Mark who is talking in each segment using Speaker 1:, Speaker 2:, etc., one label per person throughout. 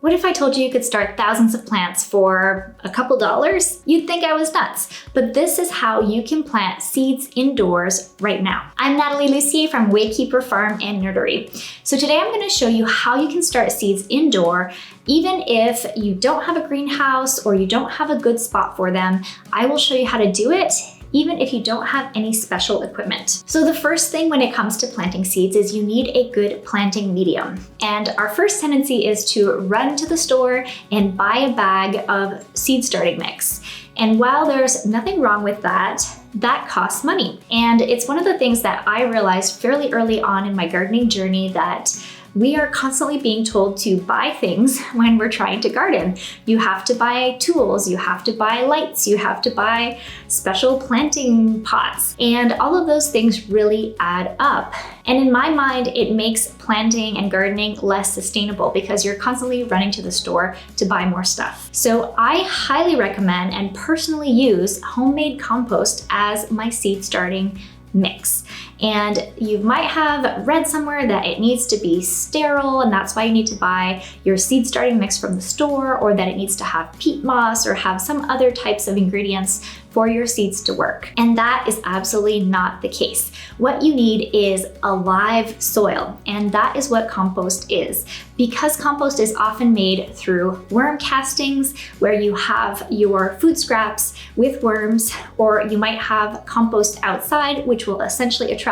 Speaker 1: What if I told you you could start thousands of plants for a couple dollars? You'd think I was nuts, but this is how you can plant seeds indoors right now. I'm Natalie Lucier from Waykeeper Farm and Nerdery. So today I'm going to show you how you can start seeds indoor, even if you don't have a greenhouse or you don't have a good spot for them. I will show you how to do it, even if you don't have any special equipment. So the first thing when it comes to planting seeds is you need a good planting medium. And our first tendency is to run to the store and buy a bag of seed starting mix. And while there's nothing wrong with that, that costs money. And it's one of the things that I realized fairly early on in my gardening journey, that we are constantly being told to buy things when we're trying to garden. You have to buy tools, you have to buy lights, you have to buy special planting pots, and all of those things really add up. And in my mind, it makes planting and gardening less sustainable because you're constantly running to the store to buy more stuff. So I highly recommend and personally use homemade compost as my seed starting mix. And you might have read somewhere that it needs to be sterile, and that's why you need to buy your seed starting mix from the store, or that it needs to have peat moss or have some other types of ingredients for your seeds to work. And that is absolutely not the case. What you need is a live soil, and that is what compost is. Because compost is often made through worm castings, where you have your food scraps with worms, or you might have compost outside, which will essentially attract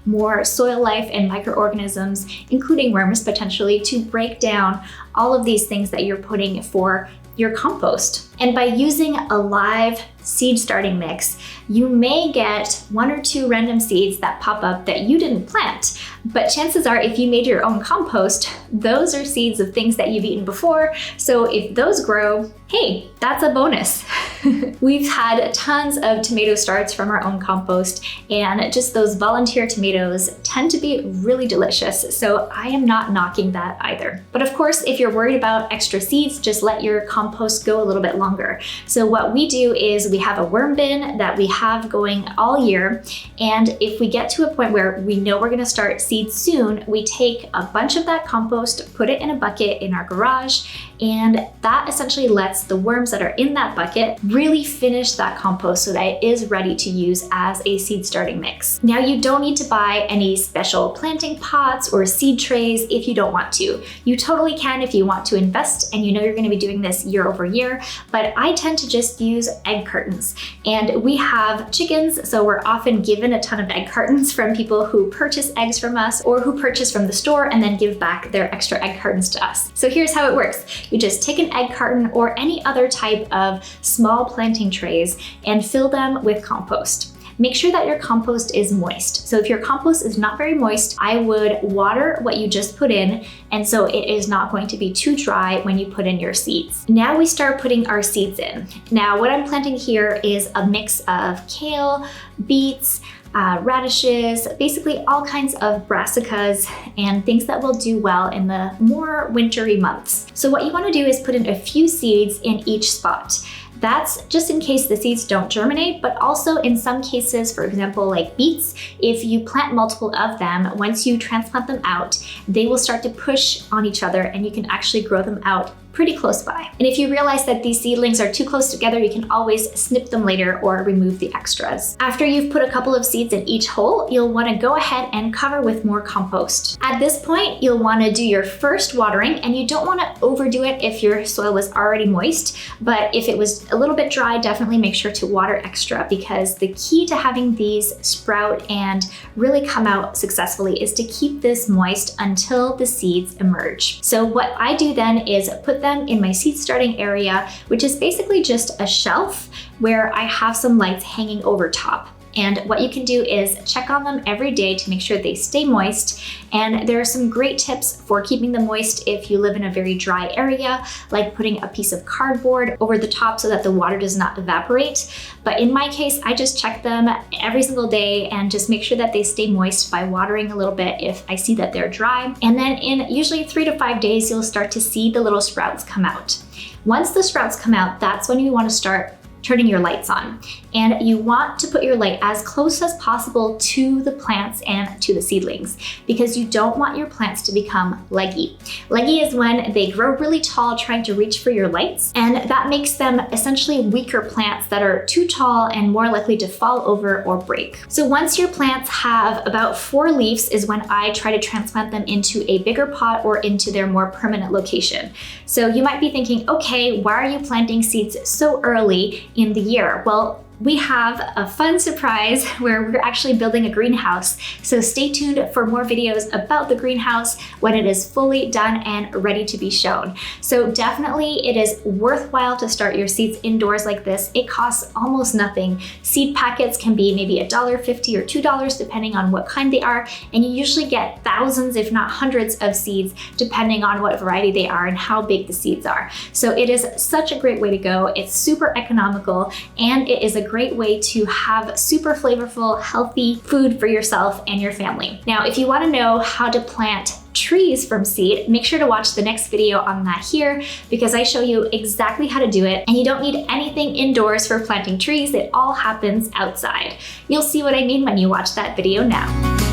Speaker 1: more soil life and microorganisms, including worms potentially, to break down all of these things that you're putting for your compost. And by using a live seed starting mix, you may get one or two random seeds that pop up that you didn't plant. But chances are, if you made your own compost, those are seeds of things that you've eaten before. So if those grow, hey, that's a bonus. We've had tons of tomato starts from our own compost, and just those volunteer tomatoes tend to be really delicious. So I am not knocking that either. But of course, if you're worried about extra seeds, just let your compost go a little bit longer. So what we do is we have a worm bin that we have going all year. And if we get to a point where we know we're gonna start seeds soon, we take a bunch of that compost, put it in a bucket in our garage, and that essentially lets the worms that are in that bucket really finish that compost so that it is ready to use as a seed starting mix. Now, you don't need to buy any special planting pots or seed trays if you don't want to. You totally can if you want to invest and you know you're going to be doing this year over year, but I tend to just use egg cartons. And we have chickens, so we're often given a ton of egg cartons from people who purchase eggs from us or who purchase from the store and then give back their extra egg cartons to us. So here's how it works. You just take an egg carton or any other type of small planting trays and fill them with compost. Make sure that your compost is moist. So if your compost is not very moist, I would water what you just put in, and so it is not going to be too dry when you put in your seeds. Now we start putting our seeds in. Now what I'm planting here is a mix of kale, beets, radishes, basically all kinds of brassicas and things that will do well in the more wintry months. So what you want to do is put in a few seeds in each spot. That's just in case the seeds don't germinate, but also in some cases, for example, like beets, if you plant multiple of them, once you transplant them out, they will start to push on each other and you can actually grow them out pretty close by. And if you realize that these seedlings are too close together, you can always snip them later or remove the extras. After you've put a couple of seeds in each hole, you'll want to go ahead and cover with more compost. At this point, you'll want to do your first watering, and you don't want to overdo it if your soil was already moist, but if it was a little bit dry, definitely make sure to water extra, because the key to having these sprout and really come out successfully is to keep this moist until the seeds emerge. So what I do then is put them in my seed starting area, which is basically just a shelf where I have some lights hanging over top. And what you can do is check on them every day to make sure they stay moist. And there are some great tips for keeping them moist if you live in a very dry area, like putting a piece of cardboard over the top so that the water does not evaporate. But in my case, I just check them every single day and just make sure that they stay moist by watering a little bit if I see that they're dry. And then in usually 3 to 5 days, you'll start to see the little sprouts come out. Once the sprouts come out, that's when you want to start turning your lights on. And you want to put your light as close as possible to the plants and to the seedlings because you don't want your plants to become leggy. Leggy is when they grow really tall trying to reach for your lights, and that makes them essentially weaker plants that are too tall and more likely to fall over or break. So once your plants have about 4 leaves is when I try to transplant them into a bigger pot or into their more permanent location. So you might be thinking, okay, why are you planting seeds so early in the year? Well, we have a fun surprise where we're actually building a greenhouse. So stay tuned for more videos about the greenhouse when it is fully done and ready to be shown. So definitely it is worthwhile to start your seeds indoors like this. It costs almost nothing. Seed packets can be maybe $1.50 or $2 depending on what kind they are. And you usually get thousands, if not hundreds of seeds, depending on what variety they are and how big the seeds are. So it is such a great way to go. It's super economical and it is a great way to have super flavorful, healthy food for yourself and your family. Now, if you want to know how to plant trees from seed, make sure to watch the next video on that here because I show you exactly how to do it, and you don't need anything indoors for planting trees. It all happens outside. You'll see what I mean when you watch that video now.